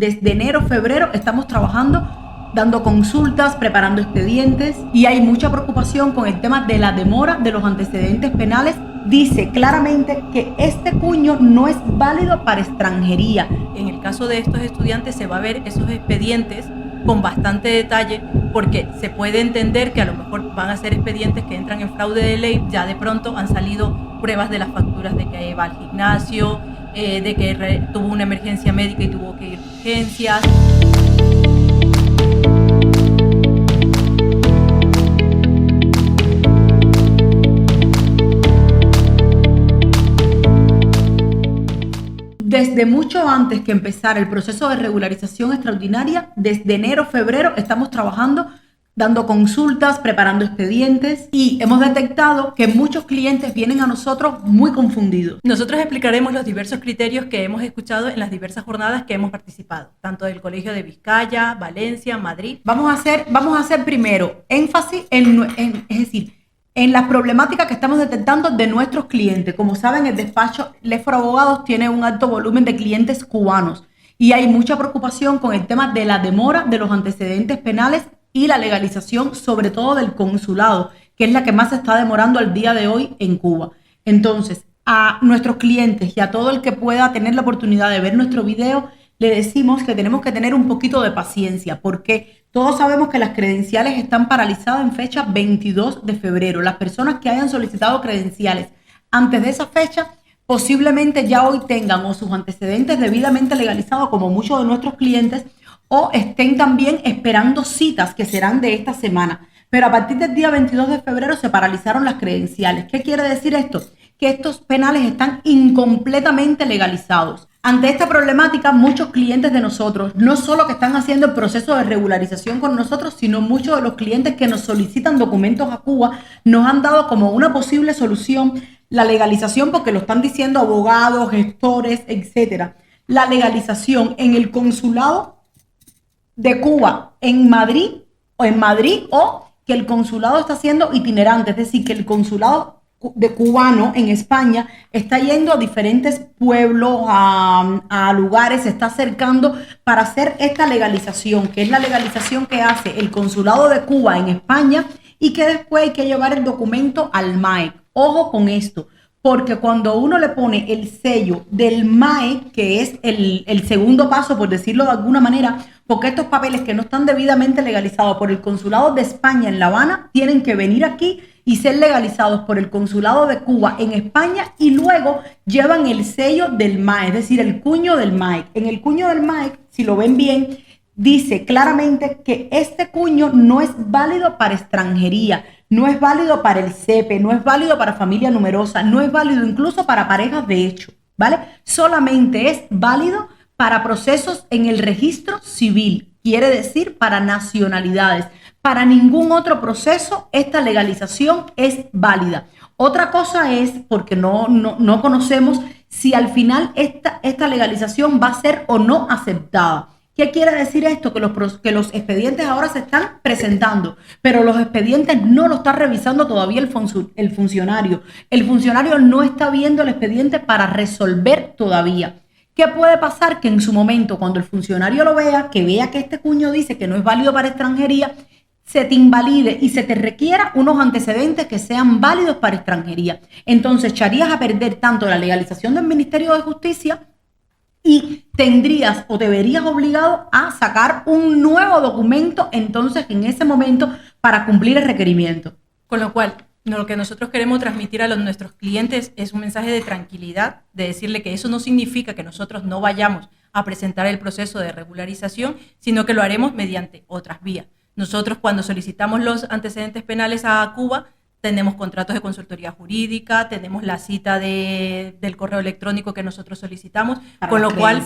Desde enero, febrero estamos trabajando, dando consultas, preparando expedientes y hay mucha preocupación con el tema de la demora de los antecedentes penales. Dice claramente que este cuño no es válido para extranjería. En el caso de estos estudiantes se va a ver esos expedientes con bastante detalle porque se puede entender que a lo mejor van a ser expedientes que entran en fraude de ley. Ya de pronto han salido pruebas de las facturas de que va al gimnasio, de que tuvo una emergencia médica y tuvo que ir a urgencias. Desde mucho antes que empezara el proceso de regularización extraordinaria, desde enero, febrero, estamos trabajando, dando consultas, preparando expedientes y hemos detectado que muchos clientes vienen a nosotros muy confundidos. Nosotros explicaremos los diversos criterios que hemos escuchado en las diversas jornadas que hemos participado, tanto del Colegio de Vizcaya, Valencia, Madrid. Vamos a hacer primero énfasis es decir, en las problemáticas que estamos detectando de nuestros clientes. Como saben, el despacho Lefort Abogados tiene un alto volumen de clientes cubanos y hay mucha preocupación con el tema de la demora de los antecedentes penales y la legalización, sobre todo del consulado, que es la que más se está demorando al día de hoy en Cuba. Entonces, a nuestros clientes y a todo el que pueda tener la oportunidad de ver nuestro video, le decimos que tenemos que tener un poquito de paciencia, porque todos sabemos que las credenciales están paralizadas en fecha 22 de febrero. Las personas que hayan solicitado credenciales antes de esa fecha posiblemente ya hoy tengan o sus antecedentes debidamente legalizados, como muchos de nuestros clientes, o estén también esperando citas que serán de esta semana. Pero a partir del día 22 de febrero se paralizaron las credenciales. ¿Qué quiere decir esto? Que estos penales están incompletamente legalizados. Ante esta problemática, muchos clientes de nosotros, no solo que están haciendo el proceso de regularización con nosotros, sino muchos de los clientes que nos solicitan documentos a Cuba, nos han dado como una posible solución la legalización, porque lo están diciendo abogados, gestores, etcétera. La legalización en el consulado de Cuba en Madrid o que el consulado está siendo itinerante, es decir, que el consulado de cubano en España está yendo a diferentes pueblos, a lugares, se está acercando para hacer esta legalización, que es la legalización que hace el consulado de Cuba en España y que después hay que llevar el documento al MAEC. Ojo con esto, porque cuando uno le pone el sello del MAEC, que es el segundo paso, por decirlo de alguna manera, porque estos papeles que no están debidamente legalizados por el consulado de España en La Habana tienen que venir aquí y ser legalizados por el consulado de Cuba en España y luego llevan el sello del MAEC, es decir, el cuño del MAEC. En el cuño del MAEC, si lo ven bien, dice claramente que este cuño no es válido para extranjería, no es válido para el CEPE, no es válido para familia numerosa, no es válido incluso para parejas de hecho, ¿vale? Solamente es válido para procesos en el registro civil, quiere decir para nacionalidades. Para ningún otro proceso esta legalización es válida. Otra cosa es, porque no conocemos si al final esta legalización va a ser o no aceptada. ¿Qué quiere decir esto? Que los expedientes ahora se están presentando, pero los expedientes no lo está revisando todavía el funcionario. El funcionario no está viendo el expediente para resolver todavía. ¿Qué puede pasar? Que en su momento, cuando el funcionario lo vea, que vea que este cuño dice que no es válido para extranjería, se te invalide y se te requiera unos antecedentes que sean válidos para extranjería. Entonces echarías a perder tanto la legalización del Ministerio de Justicia y tendrías o te verías obligado a sacar un nuevo documento entonces en ese momento para cumplir el requerimiento. Con lo cual, lo que nosotros queremos transmitir a nuestros clientes es un mensaje de tranquilidad, de decirle que eso no significa que nosotros no vayamos a presentar el proceso de regularización, sino que lo haremos mediante otras vías. Nosotros cuando solicitamos los antecedentes penales a Cuba, tenemos contratos de consultoría jurídica, tenemos la cita del correo electrónico que nosotros solicitamos, con lo cual,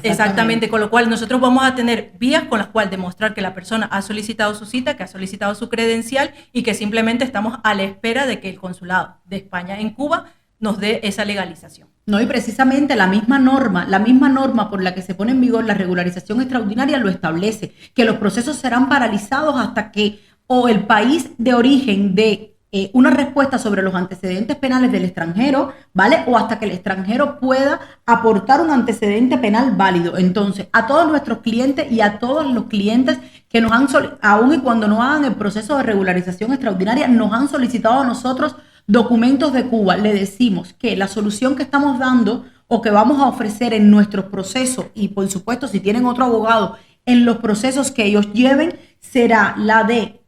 exactamente, con lo cual nosotros vamos a tener vías con las cuales demostrar que la persona ha solicitado su cita, que ha solicitado su credencial y que simplemente estamos a la espera de que el consulado de España en Cuba nos dé esa legalización. No, y precisamente la misma norma por la que se pone en vigor la regularización extraordinaria lo establece, que los procesos serán paralizados hasta que o el país de origen de una respuesta sobre los antecedentes penales del extranjero, ¿vale? O hasta que el extranjero pueda aportar un antecedente penal válido. Entonces, a todos nuestros clientes y a todos los clientes que nos han, aún y cuando no hagan el proceso de regularización extraordinaria, nos han solicitado a nosotros documentos de Cuba. Le decimos que la solución que estamos dando o que vamos a ofrecer en nuestros procesos, y por supuesto si tienen otro abogado en los procesos que ellos lleven, será la de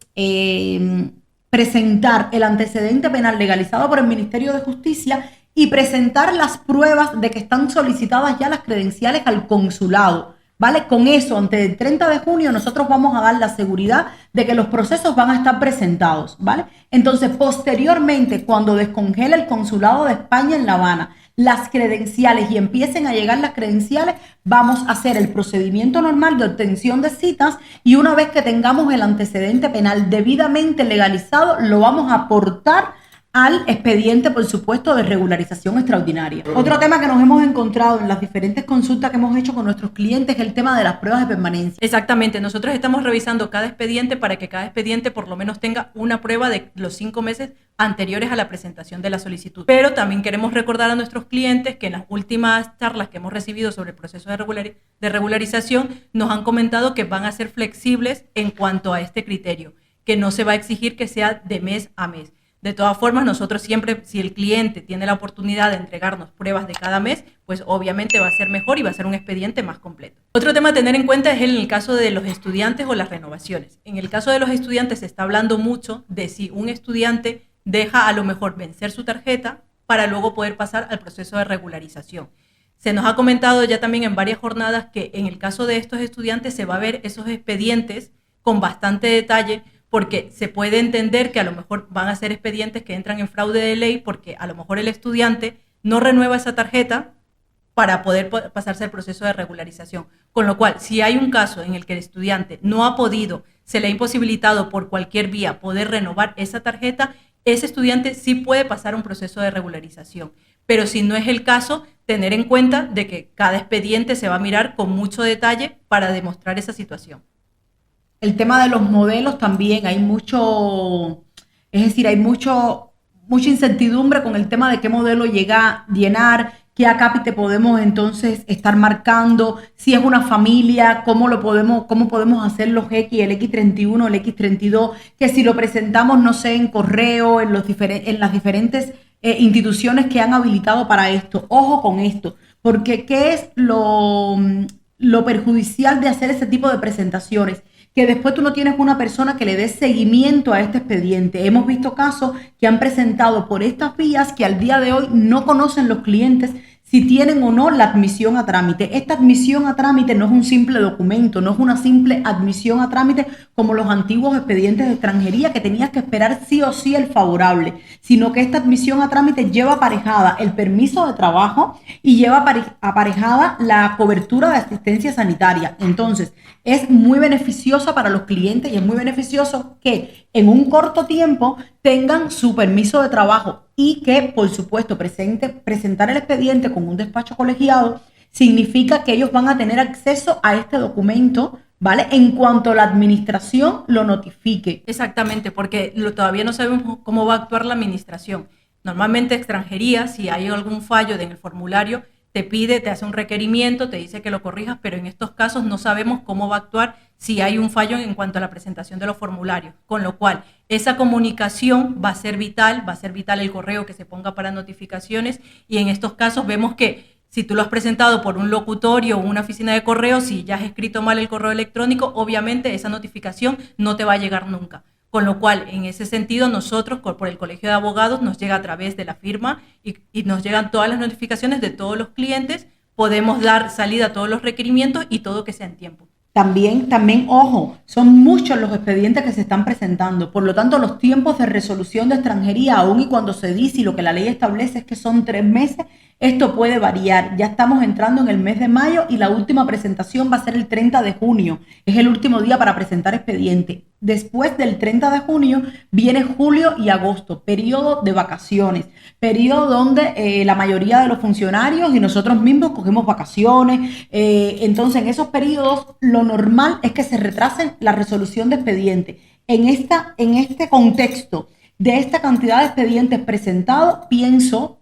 presentar el antecedente penal legalizado por el Ministerio de Justicia y presentar las pruebas de que están solicitadas ya las credenciales al consulado, ¿vale? Con eso, antes del 30 de junio, nosotros vamos a dar la seguridad de que los procesos van a estar presentados, ¿vale? Entonces, posteriormente, cuando descongele el consulado de España en La Habana las credenciales y empiecen a llegar las credenciales, vamos a hacer el procedimiento normal de obtención de citas y una vez que tengamos el antecedente penal debidamente legalizado, lo vamos a aportar al expediente, por supuesto, de regularización extraordinaria. Otro tema que nos hemos encontrado en las diferentes consultas que hemos hecho con nuestros clientes es el tema de las pruebas de permanencia. Exactamente, nosotros estamos revisando cada expediente para que cada expediente por lo menos tenga una prueba de los 5 meses anteriores a la presentación de la solicitud. Pero también queremos recordar a nuestros clientes que en las últimas charlas que hemos recibido sobre el proceso de regularización nos han comentado que van a ser flexibles en cuanto a este criterio, que no se va a exigir que sea de mes a mes. De todas formas, nosotros siempre, si el cliente tiene la oportunidad de entregarnos pruebas de cada mes, pues obviamente va a ser mejor y va a ser un expediente más completo. Otro tema a tener en cuenta es en el caso de los estudiantes o las renovaciones. En el caso de los estudiantes se está hablando mucho de si un estudiante deja a lo mejor vencer su tarjeta para luego poder pasar al proceso de regularización. Se nos ha comentado ya también en varias jornadas que en el caso de estos estudiantes se va a ver esos expedientes con bastante detalle, porque se puede entender que a lo mejor van a ser expedientes que entran en fraude de ley porque a lo mejor el estudiante no renueva esa tarjeta para poder pasarse al proceso de regularización. Con lo cual, si hay un caso en el que el estudiante no ha podido, se le ha imposibilitado por cualquier vía poder renovar esa tarjeta, ese estudiante sí puede pasar un proceso de regularización. Pero si no es el caso, tener en cuenta de que cada expediente se va a mirar con mucho detalle para demostrar esa situación. El tema de los modelos también, hay mucha incertidumbre con el tema de qué modelo llega a llenar, qué acápite podemos entonces estar marcando, si es una familia, cómo podemos hacer los X, el X31, el X32, que si lo presentamos, no sé, en correo, en las diferentes instituciones que han habilitado para esto. Ojo con esto, porque ¿qué es lo perjudicial de hacer ese tipo de presentaciones? Que después tú no tienes una persona que le dé seguimiento a este expediente. Hemos visto casos que han presentado por estas vías que al día de hoy no conocen los clientes si tienen o no la admisión a trámite. Esta admisión a trámite no es un simple documento, no es una simple admisión a trámite como los antiguos expedientes de extranjería que tenías que esperar sí o sí el favorable, sino que esta admisión a trámite lleva aparejada el permiso de trabajo y lleva aparejada la cobertura de asistencia sanitaria. Entonces, es muy beneficiosa para los clientes y es muy beneficioso que en un corto tiempo tengan su permiso de trabajo y que, por supuesto, presentar el expediente con un despacho colegiado significa que ellos van a tener acceso a este documento, ¿vale? En cuanto la administración lo notifique. Exactamente, porque todavía no sabemos cómo va a actuar la administración. Normalmente extranjería, si hay algún fallo en el formulario, te hace un requerimiento, te dice que lo corrijas, pero en estos casos no sabemos cómo va a actuar si hay un fallo en cuanto a la presentación de los formularios. Con lo cual, esa comunicación va a ser vital el correo que se ponga para notificaciones, y en estos casos vemos que si tú lo has presentado por un locutorio o una oficina de correo, si ya has escrito mal el correo electrónico, obviamente esa notificación no te va a llegar nunca. Con lo cual, en ese sentido, nosotros, por el Colegio de Abogados, nos llega a través de la firma y nos llegan todas las notificaciones de todos los clientes, podemos dar salida a todos los requerimientos y todo que sea en tiempo. También, ojo, son muchos los expedientes que se están presentando, por lo tanto los tiempos de resolución de extranjería, aun y cuando se dice y lo que la ley establece es que son 3 meses, esto puede variar. Ya estamos entrando en el mes de mayo y la última presentación va a ser el 30 de junio, es el último día para presentar expediente. Después del 30 de junio viene julio y agosto, periodo de vacaciones, periodo donde la mayoría de los funcionarios y nosotros mismos cogemos vacaciones. Entonces, en esos periodos lo normal es que se retrasen la resolución de expediente. En este contexto de esta cantidad de expedientes presentados, pienso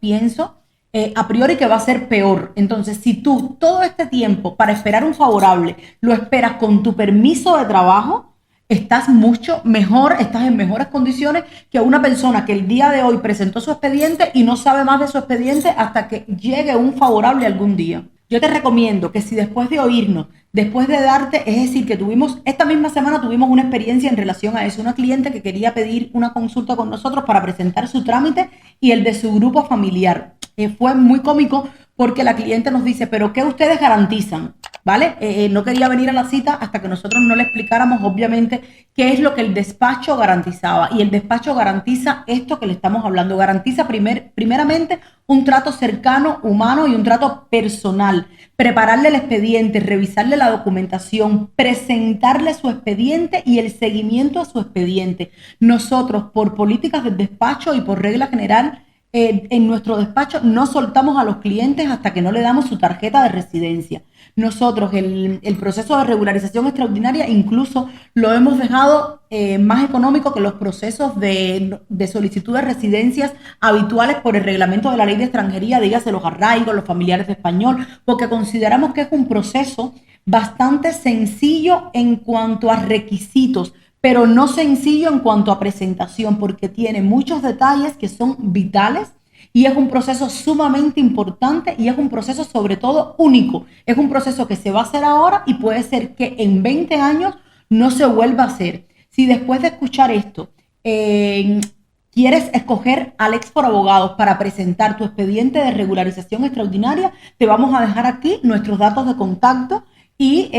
a priori que va a ser peor. Entonces, si tú todo este tiempo para esperar un favorable lo esperas con tu permiso de trabajo, estás mucho mejor, estás en mejores condiciones que una persona que el día de hoy presentó su expediente y no sabe más de su expediente hasta que llegue un favorable algún día. Yo te recomiendo que si después de oírnos, después de darte, es decir, que esta misma semana tuvimos una experiencia en relación a eso, una cliente que quería pedir una consulta con nosotros para presentar su trámite y el de su grupo familiar. Fue muy cómico porque la cliente nos dice, pero ¿qué ustedes garantizan? ¿Vale? No quería venir a la cita hasta que nosotros no le explicáramos, obviamente, qué es lo que el despacho garantizaba. Y el despacho garantiza esto que le estamos hablando. Garantiza primeramente un trato cercano, humano y un trato personal. Prepararle el expediente, revisarle la documentación, presentarle su expediente y el seguimiento a su expediente. Nosotros, por políticas del despacho y por regla general, en nuestro despacho no soltamos a los clientes hasta que no le damos su tarjeta de residencia. Nosotros el proceso de regularización extraordinaria incluso lo hemos dejado más económico que los procesos de solicitud de residencias habituales por el reglamento de la ley de extranjería, dígase los arraigos, los familiares de español, porque consideramos que es un proceso bastante sencillo en cuanto a requisitos, pero no sencillo en cuanto a presentación, porque tiene muchos detalles que son vitales y es un proceso sumamente importante y es un proceso sobre todo único. Es un proceso que se va a hacer ahora y puede ser que en 20 años no se vuelva a hacer. Si después de escuchar esto quieres escoger al Lexford Abogados para presentar tu expediente de regularización extraordinaria, te vamos a dejar aquí nuestros datos de contacto. Y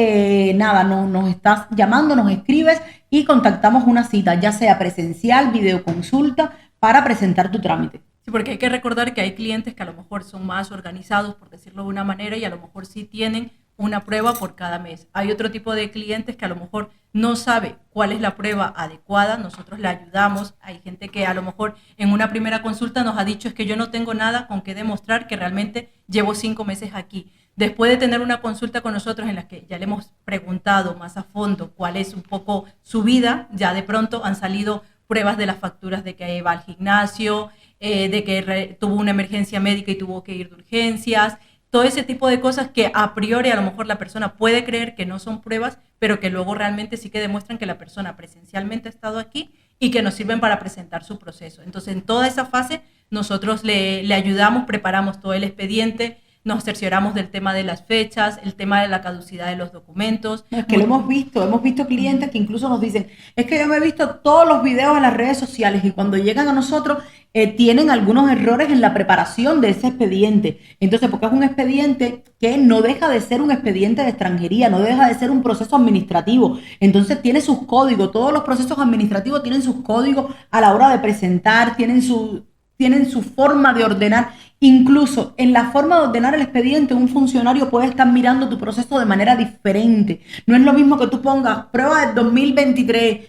nada, nos estás llamando, nos escribes y contactamos una cita, ya sea presencial, videoconsulta, para presentar tu trámite. Sí, porque hay que recordar que hay clientes que a lo mejor son más organizados, por decirlo de una manera, y a lo mejor sí tienen una prueba por cada mes. Hay otro tipo de clientes que a lo mejor no sabe cuál es la prueba adecuada, nosotros le ayudamos. Hay gente que a lo mejor en una primera consulta nos ha dicho es que yo no tengo nada con qué demostrar que realmente llevo 5 meses aquí. Después de tener una consulta con nosotros en la que ya le hemos preguntado más a fondo cuál es un poco su vida, ya de pronto han salido pruebas de las facturas de que va al gimnasio, de que tuvo una emergencia médica y tuvo que ir de urgencias, todo ese tipo de cosas que a priori a lo mejor la persona puede creer que no son pruebas, pero que luego realmente sí que demuestran que la persona presencialmente ha estado aquí y que nos sirven para presentar su proceso. Entonces, en toda esa fase nosotros le ayudamos, preparamos todo el expediente, nos cercioramos del tema de las fechas, el tema de la caducidad de los documentos. Es que lo hemos visto clientes que incluso nos dicen, es que yo me he visto todos los videos en las redes sociales y cuando llegan a nosotros tienen algunos errores en la preparación de ese expediente. Entonces, porque es un expediente que no deja de ser un expediente de extranjería, no deja de ser un proceso administrativo. Entonces tiene sus códigos, todos los procesos administrativos tienen sus códigos a la hora de presentar, tienen su forma de ordenar. Incluso en la forma de ordenar el expediente, un funcionario puede estar mirando tu proceso de manera diferente. No es lo mismo que tú pongas pruebas del 2023,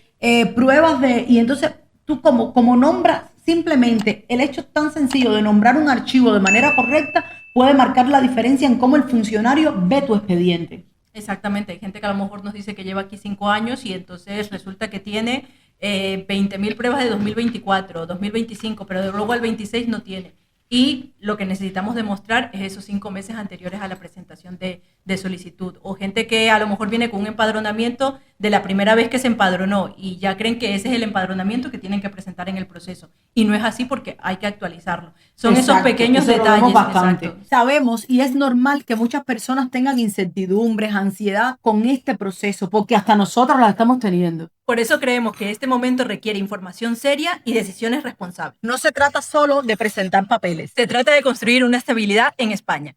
y entonces tú como nombras, simplemente el hecho tan sencillo de nombrar un archivo de manera correcta puede marcar la diferencia en cómo el funcionario ve tu expediente. Exactamente, hay gente que a lo mejor nos dice que lleva aquí 5 años y entonces resulta que tiene 20.000 pruebas de 2024, 2025, pero luego al 26 no tiene. Y lo que necesitamos demostrar es esos 5 meses anteriores a la presentación de solicitud. O gente que a lo mejor viene con un empadronamiento de la primera vez que se empadronó y ya creen que ese es el empadronamiento que tienen que presentar en el proceso. Y no es así porque hay que actualizarlo. Son esos pequeños detalles. Bastante. Sabemos y es normal que muchas personas tengan incertidumbres, ansiedad con este proceso, porque hasta nosotros la estamos teniendo. Por eso creemos que este momento requiere información seria y decisiones responsables. No se trata solo de presentar papeles. Se trata de construir una estabilidad en España.